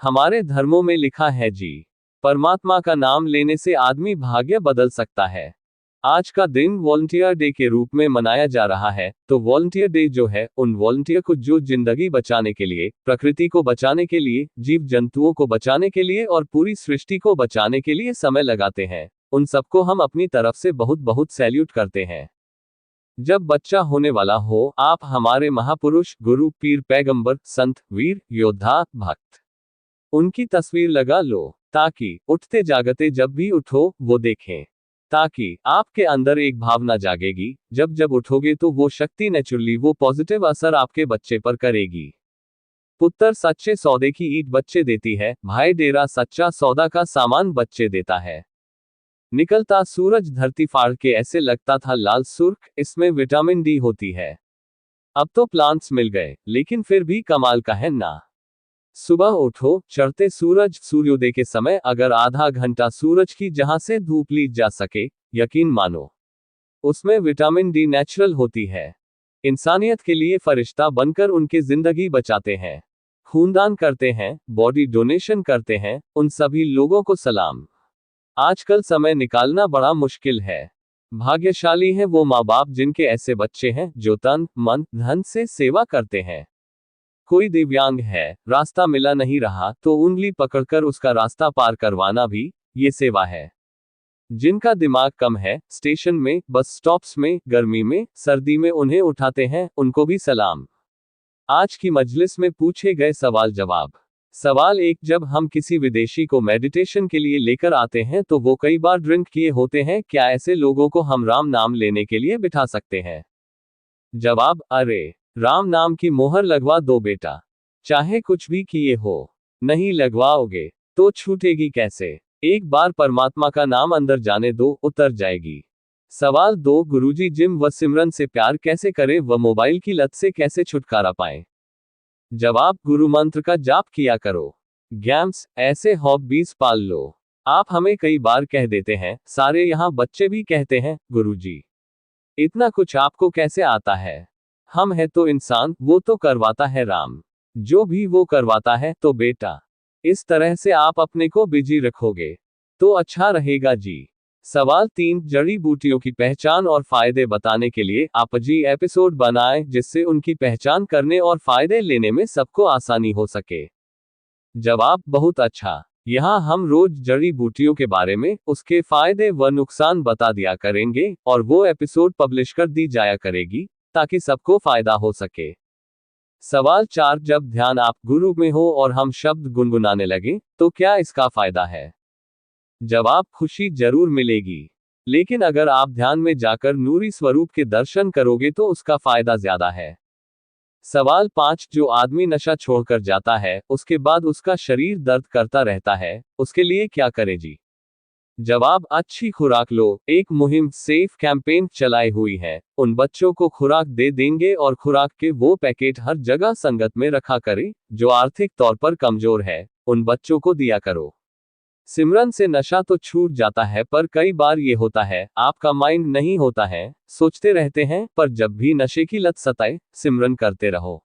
हमारे धर्मों में लिखा है जी, परमात्मा का नाम लेने से आदमी भाग्य बदल सकता है। आज का दिन वॉलंटियर डे के रूप में मनाया जा रहा है। तो वॉलंटियर डे जो है, उन वॉलंटियर को जो जिंदगी बचाने के लिए, प्रकृति को बचाने के लिए, जीव जंतुओं को बचाने के लिए और पूरी सृष्टि को बचाने के लिए समय लगाते हैं, उन सबको हम अपनी तरफ से बहुत बहुत सैल्यूट करते हैं। जब बच्चा होने वाला हो, आप हमारे महापुरुष, गुरु, पीर, पैगंबर, संत, वीर, योद्धा, भक्त, उनकी तस्वीर लगा लो, ताकि उठते जागते जब भी उठो वो देखें, ताकि आपके अंदर एक भावना जागेगी। जब जब उठोगे तो वो शक्ति नेचुरली, वो पॉजिटिव असर आपके बच्चे पर करेगी। पुत्र सच्चे सौदे की ईट बच्चे देती है, भाई डेरा सच्चा सौदा का सामान बच्चे देता है। निकलता सूरज धरती फाड़ के ऐसे लगता था लाल सुर्ख, इसमें विटामिन डी होती है। अब तो प्लांट्स मिल गए, लेकिन फिर भी कमाल का है ना। सुबह उठो, चढ़ते सूरज, सूर्योदय के समय अगर आधा घंटा सूरज की जहां से धूप ली जा सके, यकीन मानो उसमें विटामिन डी नेचुरल होती है। इंसानियत के लिए फरिश्ता बनकर उनकी जिंदगी बचाते हैं, खूनदान करते हैं, बॉडी डोनेशन करते हैं, उन सभी लोगों को सलाम। आजकल समय निकालना बड़ा मुश्किल है। भाग्यशाली हैं वो माँ बाप जिनके ऐसे बच्चे हैं जो तन मन धन से सेवा करते हैं। कोई दिव्यांग है, रास्ता मिला नहीं रहा तो उंगली पकड़कर उसका रास्ता पार करवाना भी ये सेवा है। जिनका दिमाग कम है, स्टेशन में, बस स्टॉप्स में, गर्मी में, सर्दी में उन्हें उठाते हैं, उनको भी सलाम। आज की मजलिस में पूछे गए सवाल जवाब। सवाल 1, जब हम किसी विदेशी को मेडिटेशन के लिए लेकर आते हैं तो वो कई बार ड्रिंक किए होते हैं, क्या ऐसे लोगों को हम राम नाम लेने के लिए बिठा सकते हैं? जवाब, अरे राम नाम की मोहर लगवा दो बेटा, चाहे कुछ भी किए हो। नहीं लगवाओगे तो छूटेगी कैसे? एक बार परमात्मा का नाम अंदर जाने दो, उतर जाएगी। सवाल 2, गुरुजी जिम व सिमरन से प्यार कैसे करें व मोबाइल की लत से कैसे छुटकारा पाएं? जवाब, गुरु मंत्र का जाप किया करो, गेम्स ऐसे हॉबीज पाल लो। आप हमें कई बार कह देते हैं, सारे यहाँ बच्चे भी कहते हैं, गुरुजी इतना कुछ आपको कैसे आता है? हम है तो इंसान, वो तो करवाता है राम, जो भी वो करवाता है। तो बेटा इस तरह से आप अपने को बिजी रखोगे तो अच्छा रहेगा जी। सवाल 3, जड़ी बूटियों की पहचान और फायदे बताने के लिए आप जी एपिसोड बनाएं जिससे उनकी पहचान करने और फायदे लेने में सबको आसानी हो सके। जवाब, बहुत अच्छा। यहाँ हम रोज जड़ी बूटियों के बारे में, उसके फायदे व नुकसान बता दिया करेंगे और वो एपिसोड पब्लिश कर दी जाया करेगी ताकि सबको फायदा हो सके। सवाल 4, जब ध्यान आप गुरु में हो और हम शब्द गुनगुनाने लगे तो क्या इसका फायदा है? जवाब, खुशी जरूर मिलेगी, लेकिन अगर आप ध्यान में जाकर नूरी स्वरूप के दर्शन करोगे तो उसका फायदा ज्यादा है। सवाल 5, जो आदमी नशा छोड़कर जाता है उसके बाद उसका शरीर दर्द करता रहता है, उसके लिए क्या करे जी? जवाब, अच्छी खुराक लो। एक मुहिम सेफ कैंपेन चलाई हुई है, उन बच्चों को खुराक दे देंगे और खुराक के वो पैकेट हर जगह संगत में रखा करे, जो आर्थिक तौर पर कमजोर है, उन बच्चों को दिया करो। सिमरन से नशा तो छूट जाता है, पर कई बार ये होता है, आपका माइंड नहीं होता है, सोचते रहते हैं, पर जब भी नशे की लत सताए, सिमरन करते रहो।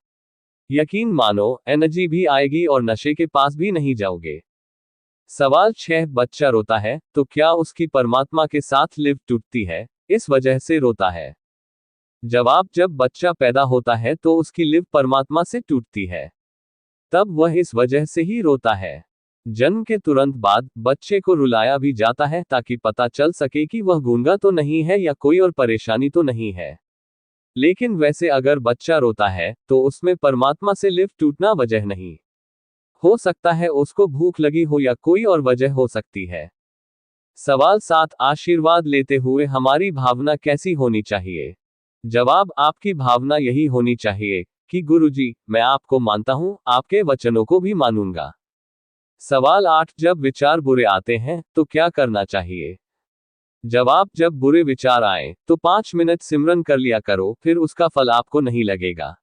यकीन मानो, एनर्जी भी आएगी और नशे के पास भी नहीं जाओगे। सवाल 6, बच्चा रोता है तो क्या उसकी परमात्मा के साथ लिव टूटती है, इस वजह से रोता है? जवाब, जब बच्चा पैदा होता है तो उसकी लिव परमात्मा से टूटती है, तब वह इस वजह से ही रोता है। जन्म के तुरंत बाद बच्चे को रुलाया भी जाता है ताकि पता चल सके कि वह गूंगा तो नहीं है या कोई और परेशानी तो नहीं है। लेकिन वैसे अगर बच्चा रोता है तो उसमें परमात्मा से लिव टूटना वजह नहीं हो सकता है, उसको भूख लगी हो या कोई और वजह हो सकती है। सवाल 7, आशीर्वाद लेते हुए हमारी भावना कैसी होनी चाहिए? जवाब, आपकी भावना यही होनी चाहिए कि गुरुजी मैं आपको मानता हूं, आपके वचनों को भी मानूंगा। सवाल 8, जब विचार बुरे आते हैं तो क्या करना चाहिए? जवाब, जब बुरे विचार आए तो 5 मिनट सिमरन कर लिया करो, फिर उसका फल आपको नहीं लगेगा।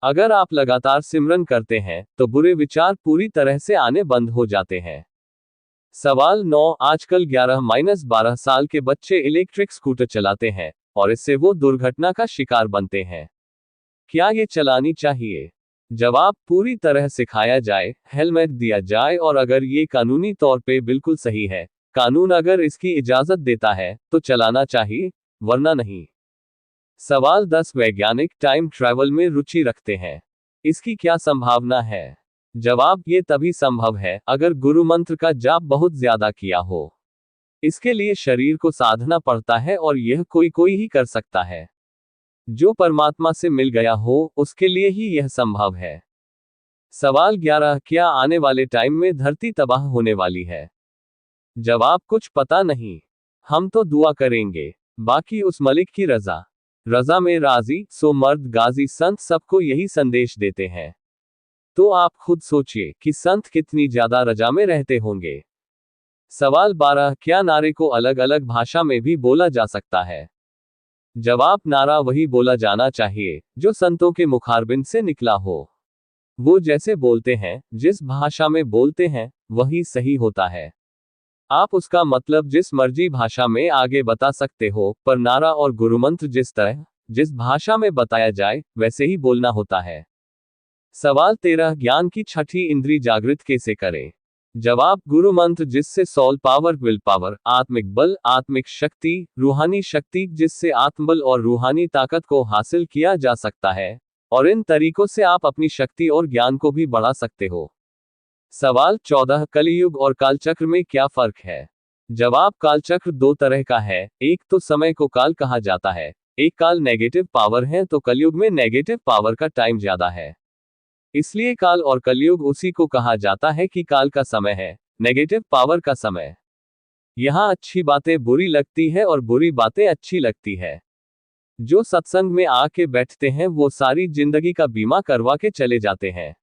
अगर आप लगातार सिमरन करते हैं तो बुरे विचार पूरी तरह से आने बंद हो जाते हैं। सवाल 9, आजकल 11-12 साल के बच्चे इलेक्ट्रिक स्कूटर चलाते हैं और इससे वो दुर्घटना का शिकार बनते हैं, क्या ये चलानी चाहिए? जवाब, पूरी तरह सिखाया जाए, हेलमेट दिया जाए और अगर ये कानूनी तौर पे बिल्कुल सही है, कानून अगर इसकी इजाजत देता है, तो चलाना चाहिए, वरना नहीं। सवाल 10, वैज्ञानिक टाइम ट्रैवल में रुचि रखते हैं। इसकी क्या संभावना है? जवाब, ये तभी संभव है अगर गुरु मंत्र का जाप बहुत ज्यादा किया हो। इसके लिए शरीर को साधना पड़ता है और यह कोई कोई ही कर सकता है। जो परमात्मा से मिल गया हो, उसके लिए ही यह संभव है। सवाल 11, क्या आने वाले टाइम में धरती तबाह होने वाली है? जवाब, कुछ पता नहीं। हम तो दुआ करेंगे, बाकी उस मलिक की रजा। रजा में राजी, सो मर्द गाजी संत सबको यही संदेश देते हैं। तो आप खुद सोचिए कि संत कितनी ज्यादा रजा में रहते होंगे। सवाल 12, क्या नारे को अलग अलग भाषा में भी बोला जा सकता है? जवाब, नारा वही बोला जाना चाहिए जो संतों के मुखारबिंद से निकला हो। वो जैसे बोलते हैं, जिस भाषा में बोलते हैं, वही सही होता है। आप उसका मतलब जिस मर्जी भाषा में आगे बता सकते हो, पर नारा और गुरुमंत्र जिस तरह, जिस भाषा में बताया जाए, वैसे ही बोलना होता है। सवाल 13, ज्ञान की छठी इंद्री जागृत कैसे करें? जवाब, गुरु मंत्र जिससे सोल पावर, विल पावर, आत्मिक बल, आत्मिक शक्ति, रूहानी शक्ति जिससे आत्मबल और रूहानी ताकत को हासिल किया जा सकता है, और इन तरीकों से आप अपनी शक्ति और ज्ञान को भी बढ़ा सकते हो। सवाल 14, कलियुग और कालचक्र में क्या फर्क है? जवाब, कालचक्र दो तरह का है, एक तो समय को काल कहा जाता है, एक काल नेगेटिव पावर है, तो कलयुग में नेगेटिव पावर का टाइम ज्यादा है। इसलिए काल और कलयुग उसी को कहा जाता है कि काल का समय है, नेगेटिव पावर का समय। यहाँ अच्छी बातें बुरी लगती है और बुरी बातें अच्छी लगती है। जो सत्संग में आके बैठते हैं वो सारी जिंदगी का बीमा करवा के चले जाते हैं।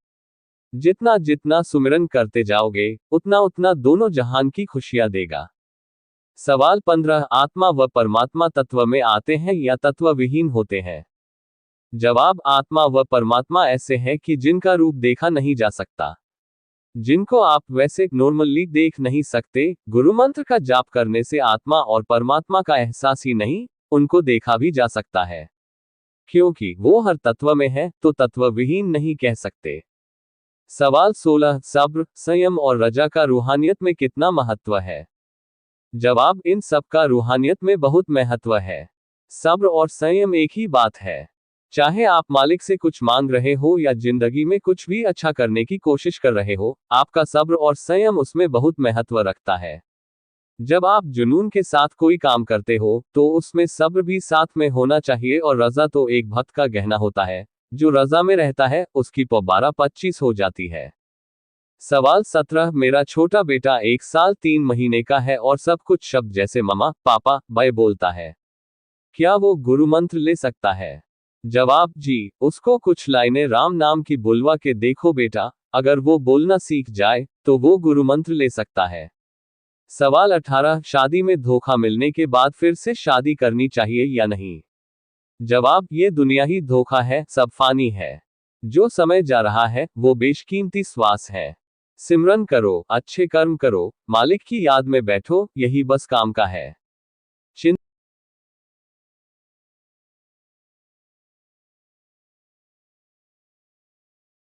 जितना जितना सुमिरन करते जाओगे, उतना उतना दोनों जहान की खुशियां देगा। सवाल 15, आत्मा व परमात्मा तत्व में आते हैं या तत्व विहीन होते हैं? जवाब, आत्मा व परमात्मा ऐसे हैं कि जिनका रूप देखा नहीं जा सकता, जिनको आप वैसे नॉर्मली देख नहीं सकते। गुरु मंत्र का जाप करने से आत्मा और परमात्मा का एहसास ही नहीं, उनको देखा भी जा सकता है, क्योंकि वो हर तत्व में है, तो तत्व विहीन नहीं कह सकते। सवाल 16, सब्र, संयम और रजा का रूहानियत में कितना महत्व है? जवाब, इन सब का रूहानियत में बहुत महत्व है। सब्र और संयम एक ही बात है। चाहे आप मालिक से कुछ मांग रहे हो या जिंदगी में कुछ भी अच्छा करने की कोशिश कर रहे हो, आपका सब्र और संयम उसमें बहुत महत्व रखता है। जब आप जुनून के साथ कोई काम करते हो, तो उसमें सब्र भी साथ में होना चाहिए। और रजा तो एक भक्त का गहना होता है, जो रजा में रहता है, उसकी पौ 12-25 हो जाती है। सवाल 17, मेरा छोटा बेटा 1 साल 3 महीने का है और सब कुछ शब्द जैसे ममा, पापा, बाय बोलता है। क्या वो गुरु मंत्र ले सकता है? जवाब, जी, उसको कुछ लाइनें राम नाम की बुलवा के देखो बेटा, अगर वो बोलना सीख जाए, तो वो गुरु मंत्र ले सकता है। सवाल 18, शादी में धोखा मिलने के बाद फिर से शादी करनी चाहिए या नहीं? जवाब, ये दुनिया ही धोखा है, सब फानी है। जो समय जा रहा है, वो बेशकीमती श्वास है। सिमरन करो, अच्छे कर्म करो, मालिक की याद में बैठो, यही बस काम का है।